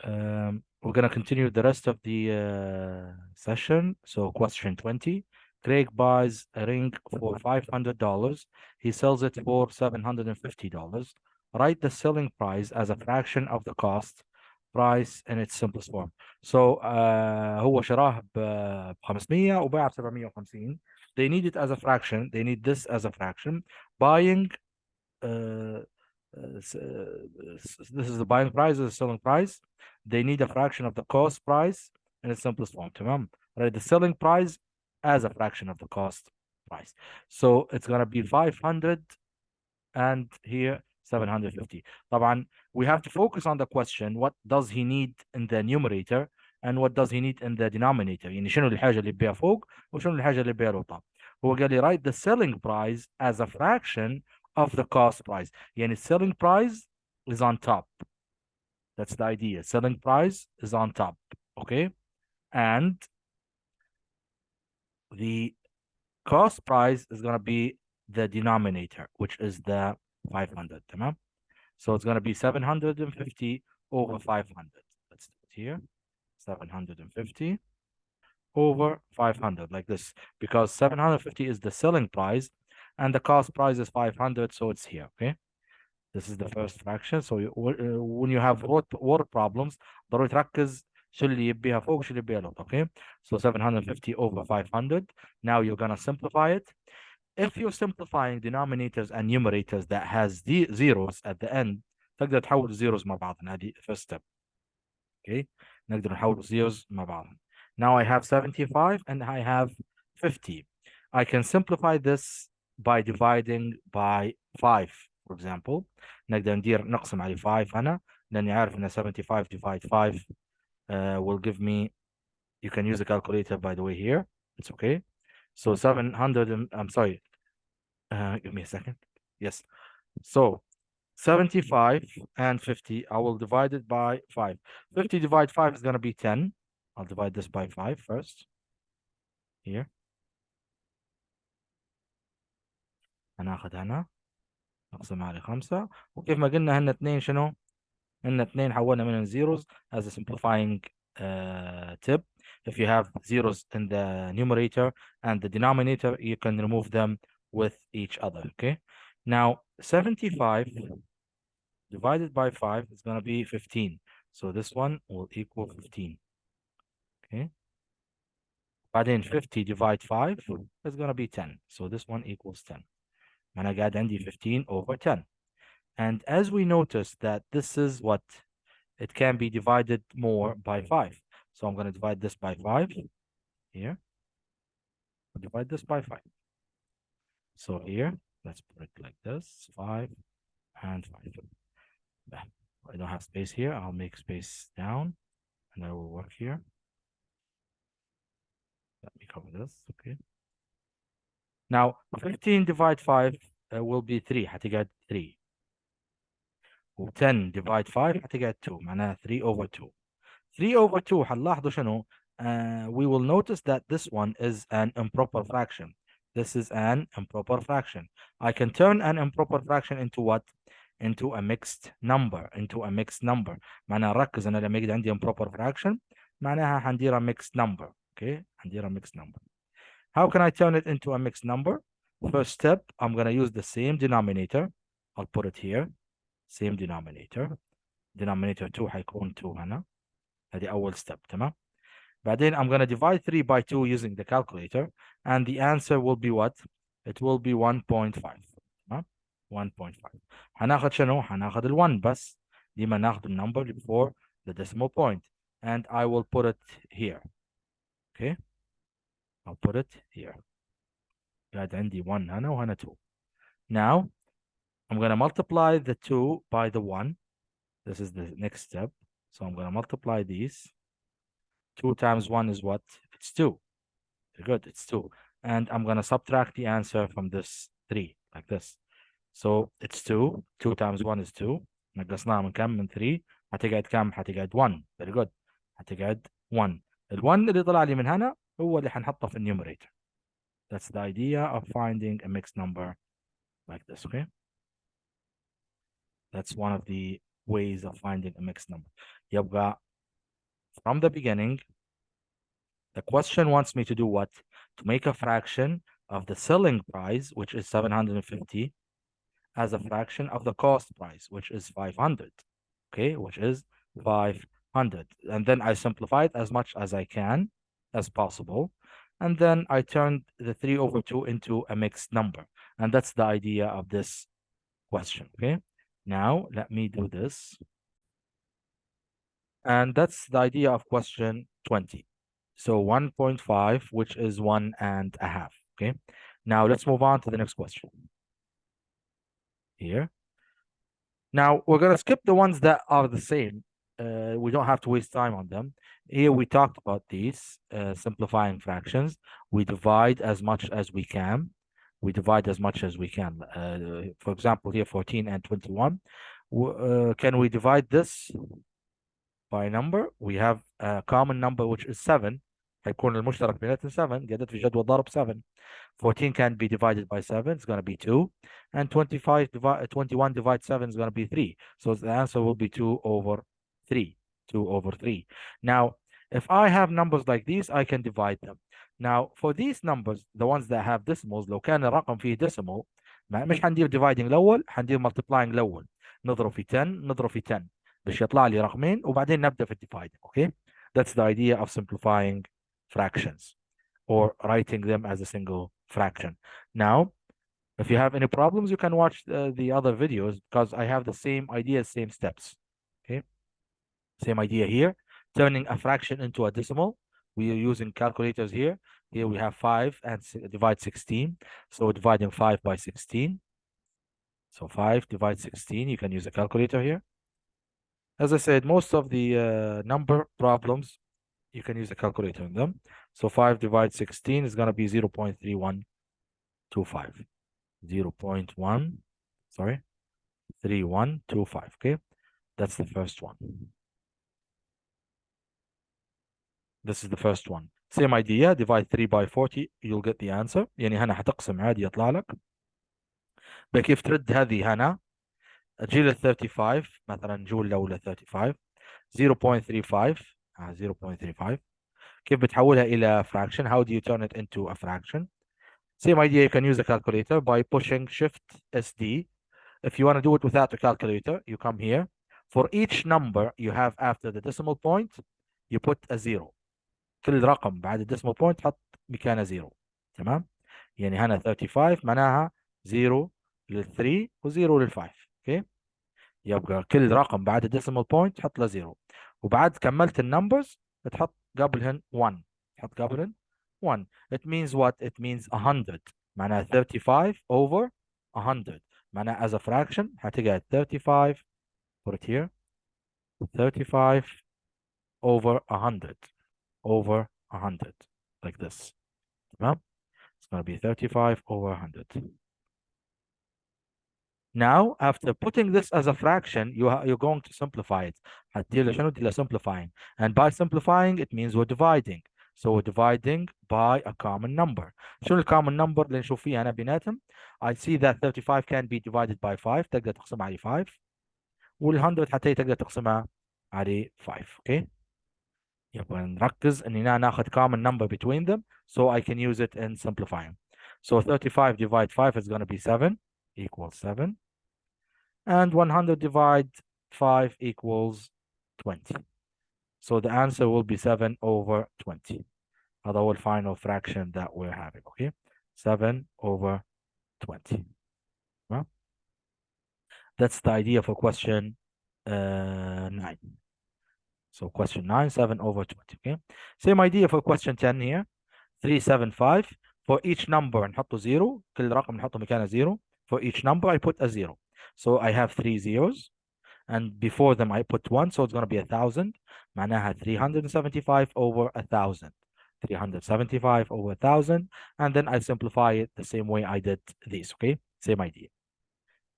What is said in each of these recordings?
We're gonna continue the rest of the session. So question 20. Craig buys a ring for $500. He sells it for $750. Write the selling price as a fraction of the cost price in its simplest form. So هو شراه ب 500 وباعه ب 750. They need it as a fraction. They need this as a fraction. Buying this is the buying price, this is the selling price. They need a fraction of the cost price in its simplest form. تمام. Right, the selling price as a fraction of the cost price. So it's gonna be 500 and here 750. طبعا we have to focus on the question, what does he need in the numerator and what does he need in the denominator. يعني شنو الحاجة اللي بيها فوق وشنو الحاجة اللي بيها لوطا. هو قال لي write the selling price as a fraction of the cost price. يعني selling price is on top. That's the idea. Selling price is on top. Okay? And the cost price is going to be the denominator, which is the 500. تمام? So it's going to be 750 over 500. Let's do it here. 750 over 500 like this, because 750 is the selling price and the cost price is 500. So it's here. Okay. This is the first fraction. So when you have word problems, ضروري تركز شو اللي يبيها فوق شو اللي يبيها لوط. Okay. So 750 over 500. Now you're going to simplify it. If you're simplifying denominators and numerators that has the zeros at the end, تقدر تحول الزيروز مع بعض. هذه first step. Okay. نقدر نحول الزيروز مع بعض. Now I have 75 and I have 50. I can simplify this by dividing by 5, for example. نقدر نقسم على 5 هنا لأني عارف إن 75 divide 5 will give me, you can use a calculator by the way here. It's okay. So 700, I'm sorry. Give me a second. Yes. So 75 and 50, I will divide it by 5. 50 divide 5 is going to be 10. I'll divide this by 5 first. Here. هناخد هنا نقسم على 5 وكيف ما قلنا هن 2 شنو؟ هن 2 حولنا منهم zeros as a simplifying tip. If you have zeros in the numerator and the denominator, you can remove them with each other. Okay. Now 75 divided by 5 is going to be 15. So this one will equal 15. Okay. بعدين 50 divide 5 is going to be 10. So this one equals 10. أنا قاعد عندي 15 over 10. And as we noticed that this is what it can be divided more by 5. So I'm going to divide this by 5 here. I'll divide this by 5. So here, let's put it like this, 5 and 5. I don't have space here. I'll make space down and I will work here. Let me cover this. Okay. Now 15 divide 5 will be 3. حتقعد 3. و 10 divide 5 حتقعد 2. معناها 3 over 2. 3 over 2 حنلاحظوا شنو؟ we will notice that this one is an improper fraction. This is an improper fraction. I can turn an improper fraction into what? Into a mixed number. Into a mixed number. معناها ركز أنا لما يجي عندي improper fraction معناها حنديرها mixed number. Okay. حنديرها mixed number. How can I turn it into a mixed number? First step, I'm going to use the same denominator. I'll put it here. Same denominator. Denominator 2 حيكون 2 هنا. هذه أول step. تمام. بعدين I'm going to divide 3 by 2 using the calculator. And the answer will be what? It will be 1.5. 1.5. هناخد شنو؟ هناخد ال 1 بس. ديما ناخد ال number before the decimal point. And I will put it here. Okay. I'll put it here. قاعد عندي 1 هنا وهنا 2. Now, I'm going to multiply the 2 by the 1. This is the next step. So I'm going to multiply these. 2 times 1 is what? It's 2. Very good. It's 2. And I'm going to subtract the answer from this 3, like this. So it's 2. 2 times 1 is 2. نقصناها من كم؟ من 3. هتقعد كم؟ هتقعد 1. Very good. هتقعد 1. ال 1 اللي طلع لي من هنا هو اللي حنحطه في النيومريتور. That's the idea of finding a mixed number like this, okay? That's one of the ways of finding a mixed number. يبقى from the beginning, the question wants me to do what? To make a fraction of the selling price, which is 750, as a fraction of the cost price, which is 500. Okay, which is 500. And then I simplify it as much as I can, as possible. And then I turned the 3 over 2 into a mixed number. And that's the idea of this question. Okay, now let me do this. And that's the idea of question 20. So 1.5, which is 1.5. Okay. Now let's move on to the next question. Here. Now we're gonna skip the ones that are the same. We don't have to waste time on them. Here we talked about these simplifying fractions. We divide as much as we can. We divide as much as we can. For example, here 14 and 21. Can we divide this by number? We have a common number which is 7. هيكون المشترك بيناتنا 7. قدرت في جدول ضرب 7. 14 can be divided by 7. It's going to be 2. And 21 divided 7 is going to be 3. So the answer will be 2 over 3. 2 over 3. Now, if I have numbers like these, I can divide them. Now, for these numbers, the ones that have decimals, لو كان الرقم فيه decimal, مش حندير dividing الأول، حندير multiplying الأول. نضرب في 10 نضرب في 10. باش يطلع لي رقمين وبعدين نبدأ في الديفايد. Okay? That's the idea of simplifying fractions or writing them as a single fraction. Now, if you have any problems, you can watch the other videos because I have the same idea, same steps. Okay, same idea here. Turning a fraction into a decimal. We are using calculators here. Here we have 5 and divide 16. So dividing 5 by 16. So 5 divide 16. You can use a calculator here. As I said, most of the number problems, you can use a calculator in them. So 5 divided 16 is going to be 0.3125. 0.1, sorry, 3125. Okay, that's the first one. This is the first one. Same idea, divide 3 by 40, you'll get the answer. يعني هنا حتقسم عادي يطلع لك. بكيف ترد هذه هنا؟ جيل ال 35 مثلا جول الأولى 35 0.35 0.35. كيف بتحولها إلى fraction? How do you turn it into a fraction? Same idea, you can use a calculator by pushing Shift SD. If you want to do it without a calculator, you come here. For each number you have after the decimal point, you put a 0. كل رقم بعد الديسمال بوينت تحط مكانه 0. تمام؟ يعني هنا 35 معناها 0 لل 3 و0 لل 5. اوكي؟ يبقى كل رقم بعد الديسمال بوينت تحط له 0. وبعد كملت النمبرز تحط قبلهن 1. تحط قبلهن 1. It means what? It means 100. معناها 35 over 100. معناها as a fraction هتقعد 35. Put it here. 35 over 100. Over 100. Like this. تمام? It's going to be 35 over 100. Now, after putting this as a fraction, you're going to simplify it. هتدير له شنو؟ تدير له simplifying. And by simplifying, it means we're dividing. So we're dividing by a common number. شنو ال common number اللي نشوف فيها أنا بيناتهم؟ I see that 35 can be divided by 5. تقدر تقسمها على 5. وال 100 حتى تقدر تقسمها على 5. Okay? يبقى نركز إننا ناخذ common number between them so I can use it in simplifying. So 35 divide 5 is going to be 7 equals 7. And 100 divide 5 equals 20. So the answer will be 7 over 20. هذا هو final fraction that we're having, okay? 7 over 20. Well, that's the idea for question 9. So question 9, 7 over 20, okay? Same idea for question 10 here. 375. For each number نحطه 0. كل رقم نحطه مكانه 0. For each number I put a 0. So I have 3 zeros. And before them I put 1. So it's going to be 1,000. معناها 375 over 1,000. 375 over 1,000. And then I simplify it the same way I did this, okay? Same idea.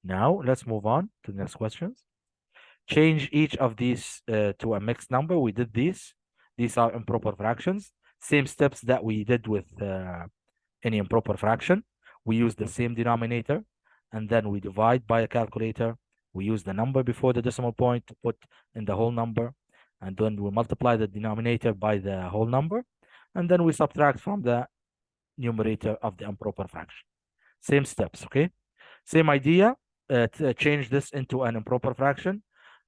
Now let's move on to the next questions. Change each of these to a mixed number. We did these. These are improper fractions. Same steps that we did with any improper fraction. We use the same denominator, and then we divide by a calculator. We use the number before the decimal point to put in the whole number, and then we multiply the denominator by the whole number, and then we subtract from the numerator of the improper fraction. Same steps, okay? Same idea. To change this into an improper fraction.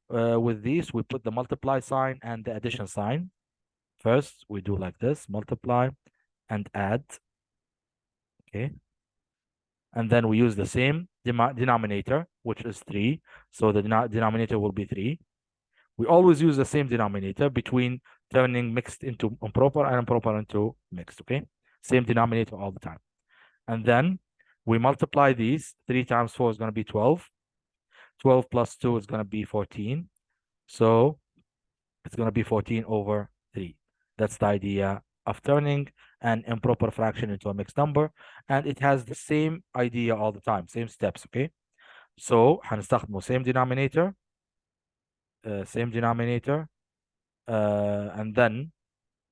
With these, we put the multiply sign and the addition sign. First, we do like this, multiply and add, okay? And then we use the same denominator, which is 3. So the denominator will be 3. We always use the same denominator between turning mixed into improper and improper into mixed, okay? Same denominator all the time. And then we multiply these. 3 times 4 is going to be 12. 12 plus 2 is going to be 14. So it's going to be 14 over 3. That's the idea of turning an improper fraction into a mixed number. And it has the same idea all the time, same steps, okay? So هنستخدمه same denominator, and then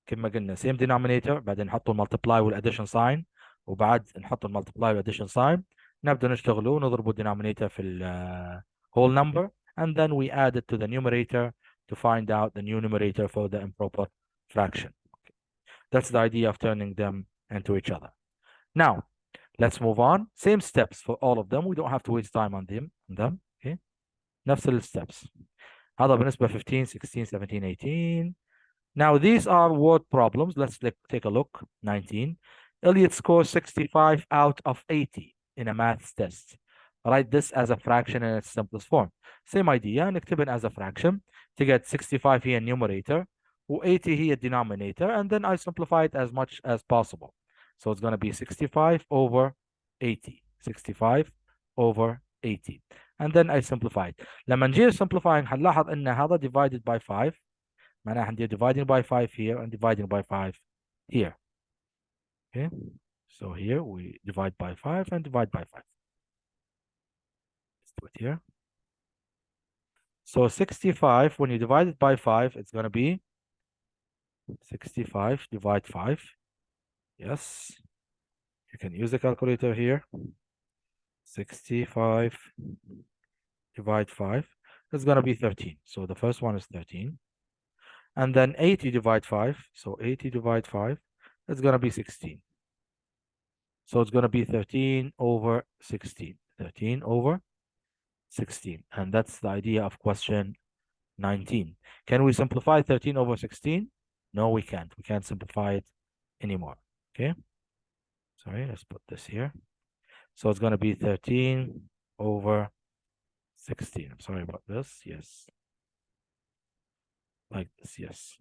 كما قلنا same denominator، بعدين نحط المultiply والaddition sign، وبعد نحط المultiply والaddition sign، نبدأ نشتغله ونضربه denominator في whole number, and then we add it to the numerator to find out the new numerator for the improper fraction. That's the idea of turning them into each other. Now, let's move on. Same steps for all of them. We don't have to waste time on them. Okay. نفس الsteps. هذا بالنسبة 15, 16, 17, 18. Now, these are word problems. Let's take a look. 19. Elliot scores 65 out of 80 in a maths test. Write this as a fraction in its simplest form. Same idea. نكتبها as a fraction to get 65 here numerator و80 here denominator, and then I simplify it as much as possible. So it's going to be 65 over 80. 65 over 80. And then I simplify it. لما نجي simplifying هنلاحظ ان هذا divided by 5. معناها عندي dividing by 5 here and dividing by 5 here. Okay. So here we divide by 5 and divide by 5. Let's do it here. So 65, when you divide it by 5, it's going to be 65 divide 5. Yes. You can use the calculator here. 65 divide 5. It's going to be 13. So the first one is 13. And then 80 divide 5. So 80 divide 5. It's going to be 16. So it's going to be 13 over 16. 13 over 16. And that's the idea of question 19. Can we simplify 13 over 16? No, we can't. We can't simplify it anymore. Okay. Sorry, let's put this here. So it's going to be 13 over 16. I'm sorry about this. Yes. Like this, yes.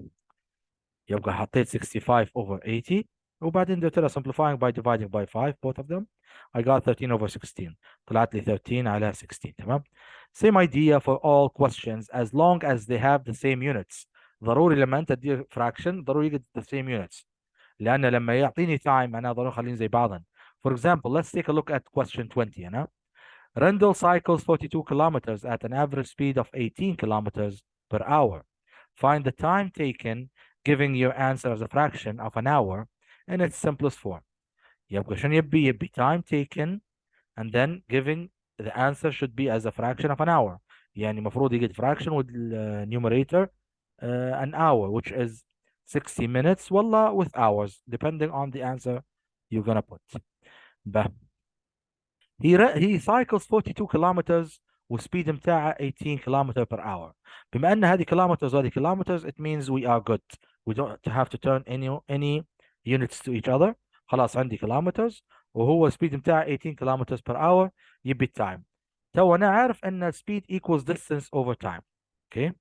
يبقى حطيت 65 over 80. وبعدين قلت simplifying by dividing by 5, both of them. I got 13 over 16. طلعت لي 13 على 16. تمام. Same idea for all questions as long as they have the same units. ضروري لما انت تدير fraction ضروري يجد the same units. لأن لما يعطيني time أنا ضروري أخليهم زي بعضهم. For example, let's take a look at question 20. أنا Rendell cycles 42 kilometers at an average speed of 18 kilometers per hour. Find the time taken giving your answer as a fraction of an hour in its simplest form. يبقى شنو يبي time taken and then giving the answer should be as a fraction of an hour. يعني مفروض يجد fraction with numerator an hour, which is 60 minutes والله with hours depending on the answer you're gonna put. But he cycles 42 kilometers والسبيد متاعه 18 kilometer per hour. بما ان هذه kilometers وهذه kilometers, it means we are good. We don't have to turn any units to each other. خلاص عندي kilometers وهو السبيد متاعه 18 kilometers per hour. يبي time. تو انا عارف ان speed equals distance over time. Okay.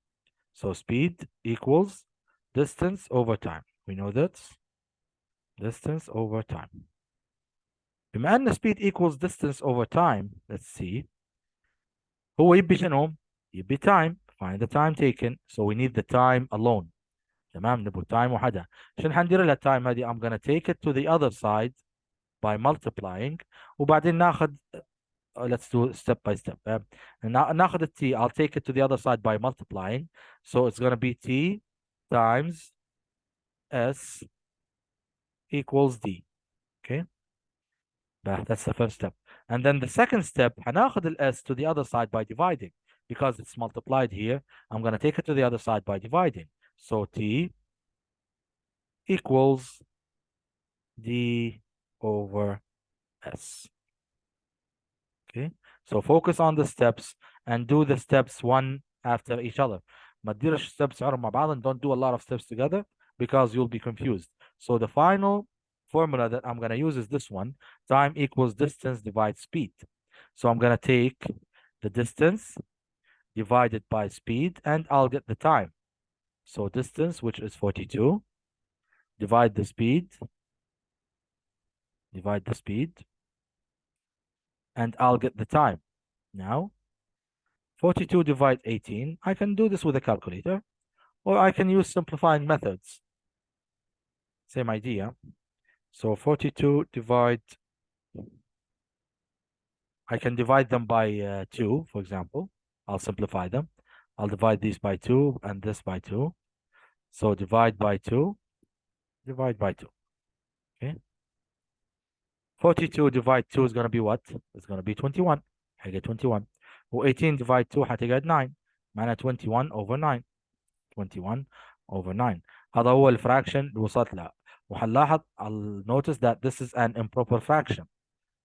So speed equals distance over time. We know that. Distance over time. بما ان speed equals distance over time, let's see. هو يبي شنو؟ يبي time. Find the time taken. So we need the time alone. تمام. نبغى time وحدها. عشان حندير لها time هذه I'm gonna take it to the other side by multiplying. وبعدين ناخذ let's do step by step. ناخذ t. I'll take it to the other side by multiplying. So it's gonna be t times s equals d. Okay. That's the first step. And then the second step, هناخذ ال s to the other side by dividing. Because it's multiplied here, I'm going to take it to the other side by dividing. So T equals D over S. Okay, so focus on the steps and do the steps one after each other. ما تديرش steps عرض مع بعض, and don't do a lot of steps together because you'll be confused. So the final formula that I'm going to use is this one. Time equals distance divided speed. So I'm going to take the distance divided by speed and I'll get the time. So distance, which is 42, divide the speed, and I'll get the time. Now, 42 divide 18, I can do this with a calculator, or I can use simplifying methods. Same idea. So 42 divide, I can divide them by 2, for example. I'll simplify them. I'll divide these by 2 and this by 2. So divide by 2, divide by 2. Okay. 42 divide 2 is going to be what? It's going to be 21. I get 21. و18 divide 2 هتقعد 9. معناها 21 over 9. 21 over 9. هذا هو الفراكشن اللي وصلت له. وهنلاحظ I'll notice that this is an improper fraction.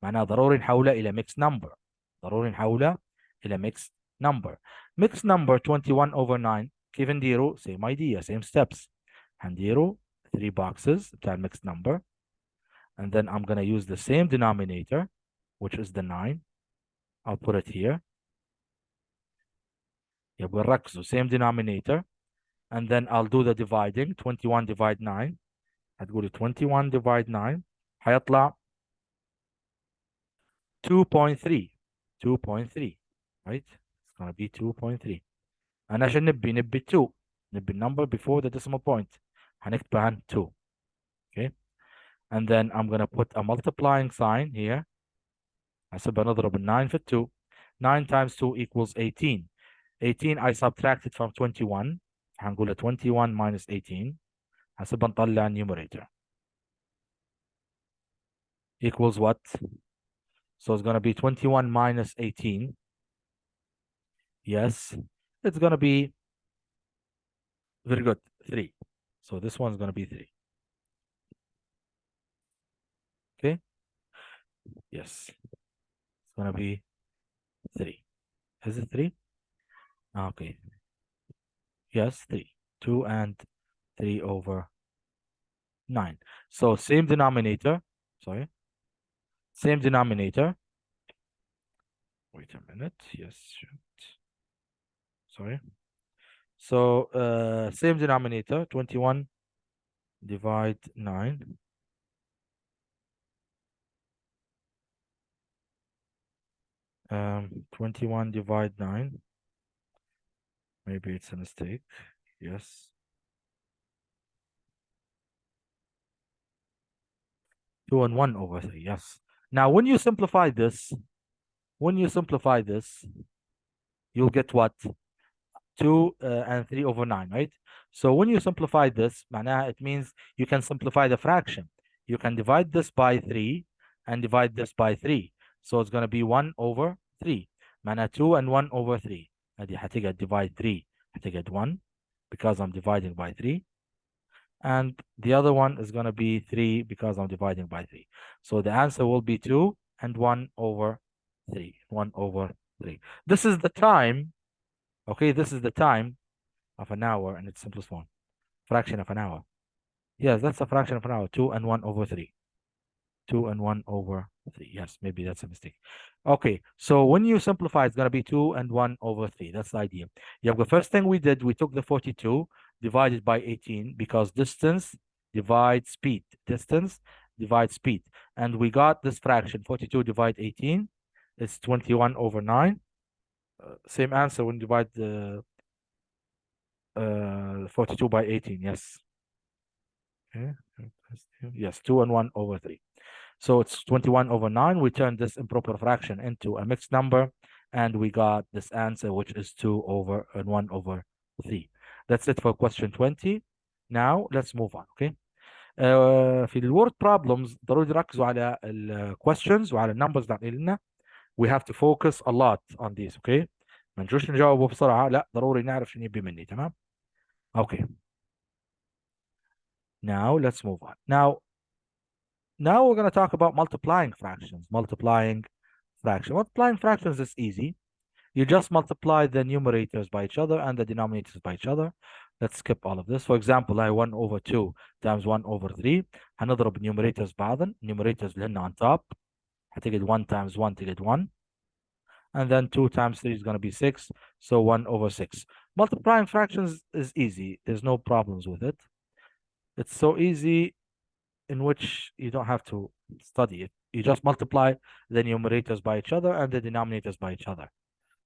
معناها ضروري نحوله إلى mixed number. ضروري نحوله إلى mixed number. Mixed number 21 over 9 كيف نديره؟ same idea, same steps. هنديره 3 boxes بتاع mixed number. And then I'm going to use the same denominator, which is the 9. I'll put it here. يبقى نركزوا same denominator. And then I'll do the dividing. 21 divide 9. هتقولي 21 divide 9 هيطلع 2.3. 2.3. Right? It's going to be 2.3. أنا عشان نبي 2. نبي number before the decimal point. هنكتبها 2. Okay? And then I'm going to put a multiplying sign here. هسيبها نضرب 9 في 2. 9 times 2 equals 18. 18 I subtracted from 21. هنقول 21 minus 18. هسيبها نطلع numerator. Equals what? So it's going to be 21 minus 18. Yes, it's going to be very good. 3. So this one's going to be 3. Okay. Yes. It's going to be 3. Is it 3? Okay. Yes, 3. 2 and 3 over 9. So same denominator. Sorry. Same denominator. Wait a minute. Yes. Sorry. So same denominator. 21 divide 9. 21 divide 9. Maybe it's a mistake. Yes. 2 and 1 over 3. Yes. Now, when you simplify this, you'll get what? 2 and 3 over 9, right? So when you simplify this, معناها it means you can simplify the fraction. You can divide this by 3 and divide this by 3. So it's going to be 1 over 3. معناها 2 and 1 over 3. هذه هتقعد divide 3 هتقعد 1 because I'm dividing by 3. And the other one is going to be 3 because I'm dividing by 3. So the answer will be 2 and 1 over 3. 1 over 3. This is the time. Okay, this is the time of an hour in its simplest form. Fraction of an hour. Yes, that's a fraction of an hour. 2 and 1 over 3. 2 and 1 over 3. Yes, maybe that's a mistake. Okay, so when you simplify, it's going to be 2 and 1 over 3. That's the idea. Yeah, the first thing we did, we took the 42 divided by 18 because distance divides speed. Distance divides speed. And we got this fraction, 42 divided 18. It's 21 over 9. Same answer when you divide the 42 by 18. Yes. Okay. Yes, 2 and 1 over 3. So it's 21 over 9. We turned this improper fraction into a mixed number, and we got this answer, which is 2 over and 1 over 3. That's it for question 20. Now, let's move on, okay? في الword problems ضروري نركزوا على questions وعلى numbers اللي عاملين لنا. We have to focus a lot on these, okay? ما نجوش نجاوبه بسرعة، لا ضروري نعرف شنو يبي مني، تمام؟ Okay. Now let's move on. Now we're going to talk about multiplying fractions. Multiplying fractions is easy. You just multiply the numerators by each other and the denominators by each other. Let's skip all of this. For example, I 1 over 2 times 1 over 3. هنضرب numerators بعضن. Numerators اللي هن on top. هتجد 1 times 1 تجد 1. And then 2 times 3 is going to be 6. So 1 over 6. Multiplying fractions is easy. There's no problems with it. It's so easy in which you don't have to study it. You just multiply the numerators by each other and the denominators by each other.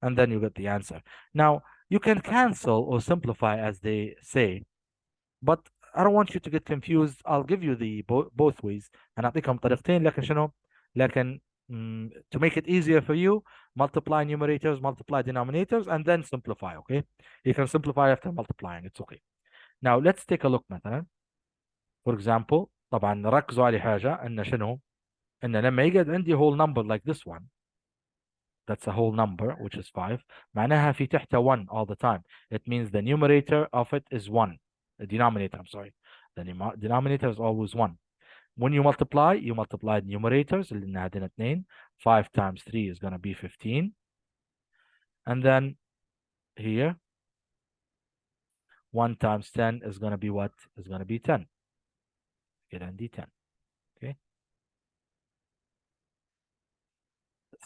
And then you get the answer. Now, you can cancel or simplify as they say, but I don't want you to get confused. I'll give you the both ways. هنعطيكم طريقتين لكن شنو؟ لكن to make it easier for you, multiply numerators, multiply denominators, and then simplify, okay? You can simplify after multiplying, it's okay. Now, let's take a look مثلا. For example, طبعا ركزوا على حاجة إن شنو؟ إن لما يقعد عندي whole number like this one, that's a whole number which is 5 معناها في تحتها 1 all the time. It means the numerator of it is 1. The denominator, I'm sorry. The denominator is always 1. When you multiply the numerators اللي عندنا 2. 5 times 3 is going to be 15. And then here 1 times 10 is going to be what? Is going to be 10. Get عندي 10. Okay.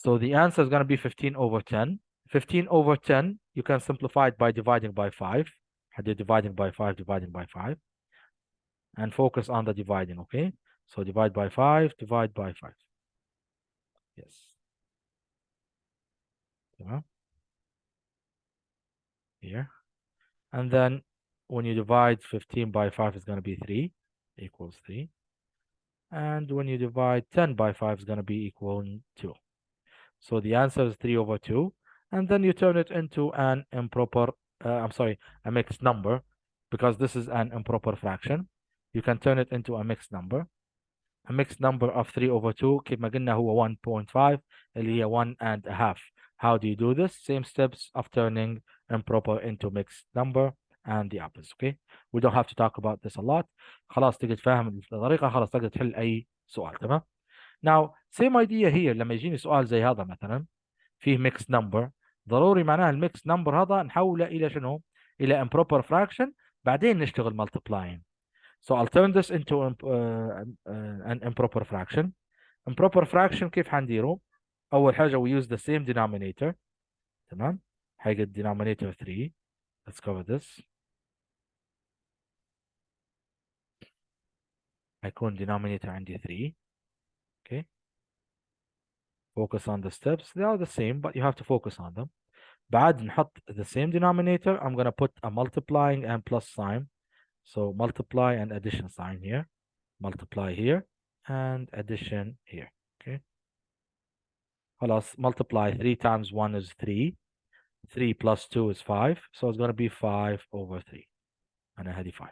So the answer is going to be 15 over 10. 15 over 10, you can simplify it by dividing by 5. Dividing by 5, dividing by 5. And focus on the dividing, okay? So divide by 5, divide by 5. Yes. Yeah. Here. And then when you divide 15 by 5, it's going to be 3, equals 3. And when you divide 10 by 5, it's going to be equal 2. So the answer is 3 over 2. And then you turn it into an improper, a mixed number, because this is an improper fraction. You can turn it into a mixed number. A mixed number of 3 over 2 كيف ما قلنا هو 1.5 اللي هي 1 and a half. How do you do this? Same steps of turning improper into mixed number and the opposite. Okay? We don't have to talk about this a lot. خلاص تقدر تفهم الطريقة، خلاص تقدر تحل أي سؤال. تمام؟ Now same idea here. لما يجيني سؤال زي هذا مثلا فيه mixed number، ضروري معناها الميكس نمبر هذا نحوله إلى شنو؟ إلى improper fraction بعدين نشتغل multiplying. So I'll turn this into an improper fraction. Improper fraction كيف حنديره؟ أول حاجة we use the same denominator. تمام؟ حيجي denominator 3. Let's cover this. هيكون denominator عندي 3. Okay. Focus on the steps. They are the same, but you have to focus on them. بعد نحط the same denominator. I'm going to put a multiplying and plus sign. So multiply and addition sign here. Multiply here and addition here. Okay. خلاص multiply 3 times 1 is 3. 3 plus 2 is 5. So it's going to be 5 over 3. And I had 5.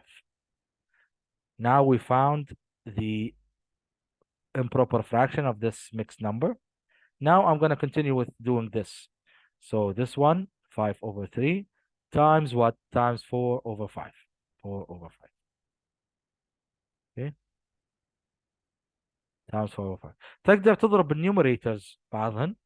Now we found the improper fraction of this mixed number. Now I'm going to continue with doing this. So this one, 5 over 3, times what? Times 4 over 5. 4 over 5. Okay. Times 4 over 5. تقدر تضرب النيومريترز بعضهن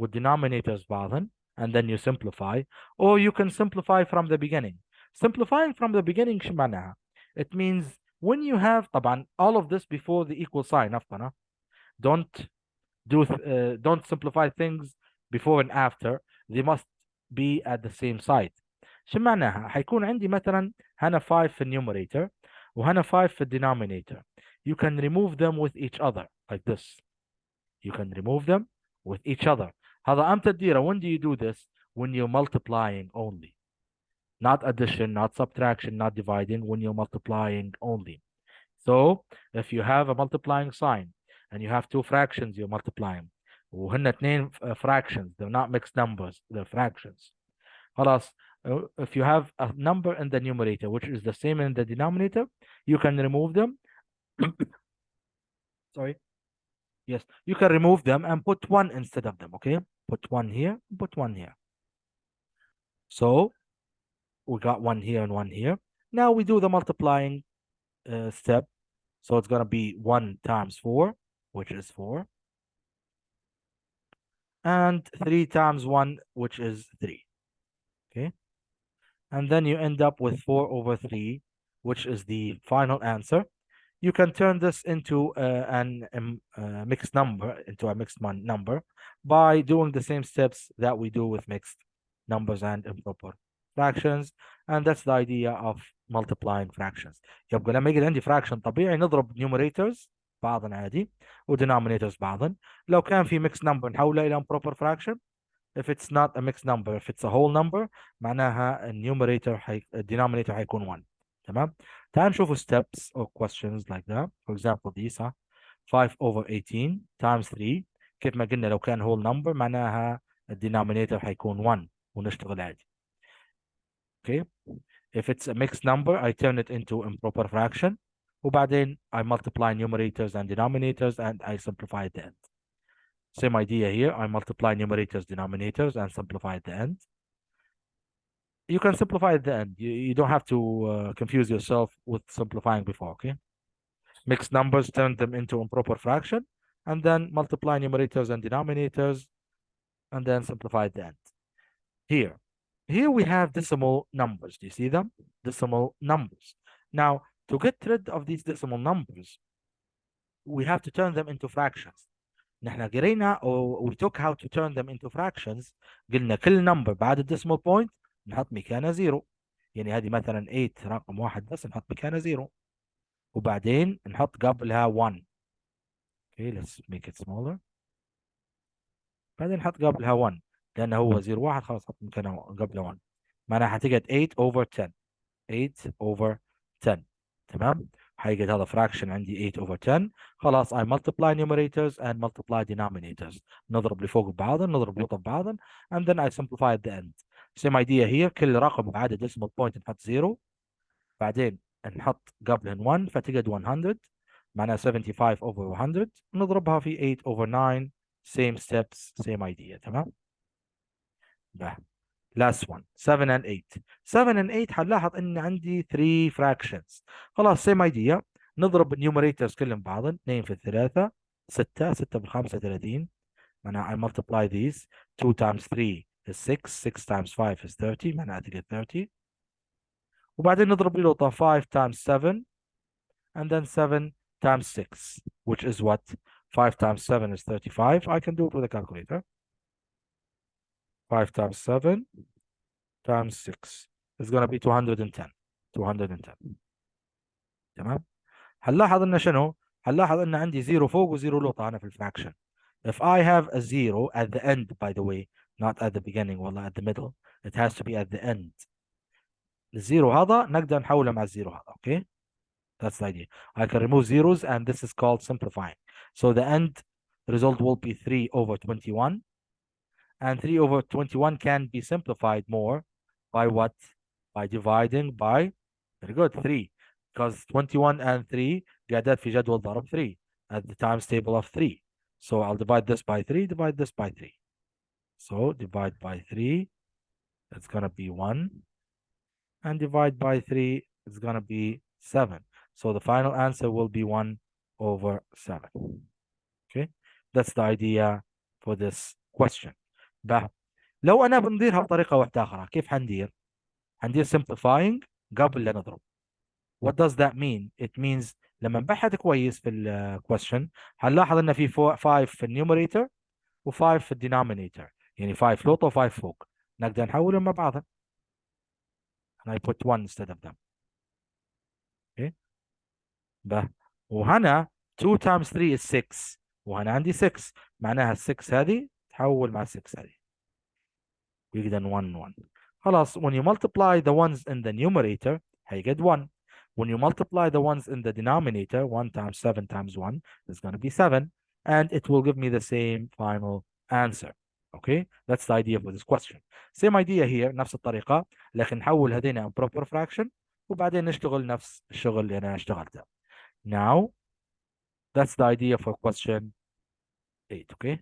والdenominators بعضهن and then you simplify, or you can simplify from the beginning. Simplifying from the beginning شو معناها؟ It means when you have طبعا all of this before the equal sign أفضل. Don't simplify things before and after. They must be at the same side. شو معناها؟ حيكون عندي مثلا هنا 5 في النيومريتور وهنا 5 في الدينومينيتور. You can remove them with each other like this. You can remove them with each other. هذا أمتى تديره؟ When do you do this? When you're multiplying only. Not addition, not subtraction, not dividing. When you're multiplying only. So if you have a multiplying sign and you have two fractions you're multiplying وهن اثنين fractions, they're not mixed numbers, they're fractions. خلاص if you have a number in the numerator which is the same in the denominator, you can remove them. Sorry. Yes, you can remove them and put 1 instead of them. Okay, put 1 here, put 1 here. So we got 1 here and 1 here. Now we do the multiplying step. So it's going to be 1 times 4, which is 4, and 3 times 1, which is 3. Okay. And then you end up with 4 over 3, which is the final answer. You can turn this into mixed number, into a mixed number, by doing the same steps that we do with mixed numbers and improper fractions. And that's the idea of multiplying fractions. يبقى لما يجي عندي fraction طبيعي نضرب numerators بعضا عادي ودenominators بعضا. لو كان في mixed number نحوله إلى improper fraction. If it's not a mixed number, if it's a whole number, معناها الدينومينيتور هيكون 1. تمام. تعال نشوف steps or questions like that. For example دي صح. 5 over 18 times 3. كيف ما قلنا لو كان whole number معناها الدينومينيتور هيكون 1 ونشتغل عادي. Okay. If it's a mixed number, I turn it into improper fraction. وبعدين I multiply numerators and denominators and I simplify at the end. Same idea here. I multiply numerators, denominators, and simplify at the end. You can simplify at the end. You don't have to confuse yourself with simplifying before, okay? Mixed numbers, turn them into improper fraction, and then multiply numerators and denominators, and then simplify at the end. Here we have decimal numbers. Do you see them? Decimal numbers. Now, to get rid of these decimal numbers, we have to turn them into fractions. نحن قرينا we took how to turn them into fractions. قلنا كل number بعد الديسمال بوينت نحط مكانه 0. يعني هذه مثلا 8 رقم واحد بس نحط مكانه 0 وبعدين نحط قبلها 1. Okay, let's make it smaller. بعدين نحط قبلها 1 لأنه هو 0 1 خلاص نحط مكانه قبله 1. معناها حتقعد 8 over 10. 8 over 10. تمام. هيقعد هذا fraction عندي 8 over 10. خلاص I multiply numerators and multiply denominators. نضرب لفوق ببعضا نضرب لطف بعضا and then I simplify at the end. Same idea here. كل رقم بعد decimal point نحط 0 بعدين نحط قبلهن 1 فتقعد 100 معناها 75 over 100 نضربها في 8 over 9. Same steps same idea. تمام. ده last one 7 and 8. 7 and 8 هنلاحظ ان عندي 3 fractions. خلاص same idea. نضرب numerators كلهم بعضا 2 في 3 6 6 بالخمسة 30 معناها I multiply these 2 times 3 is 6 6 times 5 is 30 معناها تقدر 30 وبعدين نضرب له 5 times 7 and then 7 times 6 which is what 5 times 7 is 35. I can do it with a calculator. 5 times 7 times 6 is going to be 210. 210. تمام. هنلاحظ ان شنو؟ هنلاحظ ان عندي 0 فوق و0 لوطة انا في الفراكشن. If I have a 0 at the end, by the way, not at the beginning والله at the middle, it has to be at the end. الزيرو هذا نقدر نحوله مع الزيرو هذا. Okay. That's the idea. I can remove zeros and this is called simplifying. So the end result will be 3 over 21. And 3 over 21 can be simplified more by what? By dividing by, very good, 3. Because 21 and 3 قاعدات في جدول ضرب 3 at the times table of 3. So I'll divide this by 3, divide this by 3. So divide by 3, it's going to be 1. And divide by 3, it's going to be 7. So the final answer will be 1 over 7. Okay, that's the idea for this question. بقى لو أنا بنديرها بطريقة واحدة أخرى كيف حندير؟ حندير simplifying قبل لا نضرب. What does that mean? It means لما نبحث كويس في ال question هنلاحظ إن في 5 في النيوميريتور و5 في الدينومينيتور يعني 5 فوق و5 فوق نقدر نحولهم مع بعض. And I put 1 instead of them. Okay. بقى وهنا 2 times 3 is 6 وهنا عندي 6 معناها ال 6 هذه تحول مع ال 6 هذه ويقدر 1 1 خلاص. When you multiply the ones in the numerator هيجد 1. When you multiply the ones in the denominator 1 times 7 times 1 is going to be 7 and it will give me the same final answer. Okay, that's the idea for this question. Same idea here نفس الطريقة لكن نحول هذين improper fraction وبعدين نشتغل نفس الشغل اللي أنا اشتغلته. Now, that's the idea for question 8, okay?